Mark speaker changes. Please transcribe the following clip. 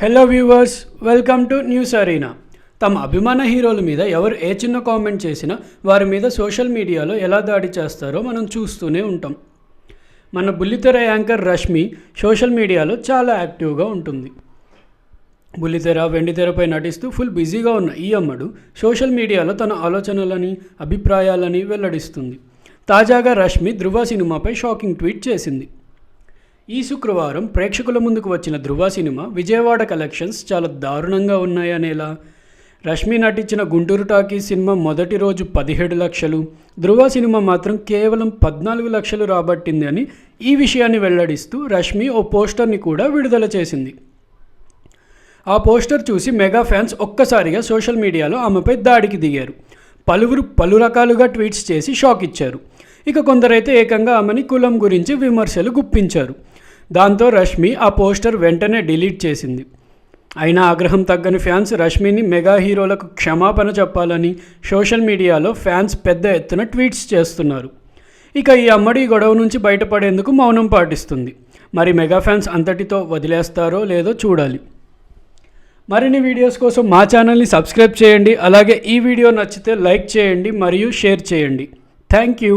Speaker 1: Hello viewers, welcome to news arena. తమ అభిమాన హీరోల మీద ఎవరు ఏ చిన్న కామెంట్ చేసినా వారి మీద సోషల్ మీడియాలో ఎలా దాడి చేస్తారో మనం చూస్తూనే ఉంటాం. మన బుల్లితెర యాంకర్ రష్మి సోషల్ మీడియాలో చాలా యాక్టివ్గా ఉంటుంది. బుల్లితెర, వెండితెరపై నటిస్తూ ఫుల్ బిజీగా ఉన్న ఈ అమ్మడు సోషల్ మీడియాలో తన ఆలోచనలని, అభిప్రాయాలని వెల్లడిస్తుంది. తాజాగా రష్మి ధృవ సినిమాపై షాకింగ్ ట్వీట్ చేసింది. ఈ శుక్రవారం ప్రేక్షకుల ముందుకు వచ్చిన ధృవ సినిమా విజయవాడ కలెక్షన్స్ చాలా దారుణంగా ఉన్నాయనేలా. రష్మి నటించిన గుంటూరు టాకీస్ సినిమా మొదటి రోజు 17 లక్షలు, ధృవ సినిమా మాత్రం కేవలం 14 లక్షలు రాబట్టింది అని ఈ విషయాన్ని వెల్లడిస్తూ రష్మి ఓ పోస్టర్ని కూడా విడుదల చేసింది. ఆ పోస్టర్ చూసి మెగా ఫ్యాన్స్ ఒక్కసారిగా సోషల్ మీడియాలో ఆమెపై దాడికి దిగారు. పలువురు పలు రకాలుగా ట్వీట్స్ చేసి షాక్ ఇచ్చారు. ఇక కొందరైతే ఏకంగా ఆమెని కులం గురించి విమర్శలు గుప్పించారు. దాంతో రష్మి ఆ పోస్టర్ వెంటనే డిలీట్ చేసింది. అయినా ఆగ్రహం తగ్గని ఫ్యాన్స్ రష్మిని మెగా హీరోలకు క్షమాపణ చెప్పాలని సోషల్ మీడియాలో ఫ్యాన్స్ పెద్ద ఎత్తున ట్వీట్స్ చేస్తున్నారు. ఇక ఈ అమ్మడి గొడవ నుంచి బయటపడేందుకు మౌనం పాటిస్తుంది. మరి మెగా ఫ్యాన్స్ అంతటితో వదిలేస్తారో లేదో చూడాలి. మరిన్ని వీడియోస్ కోసం మా ఛానల్ని సబ్స్క్రైబ్ చేయండి. అలాగే ఈ వీడియో నచ్చితే లైక్ చేయండి మరియు షేర్ చేయండి. Thank you.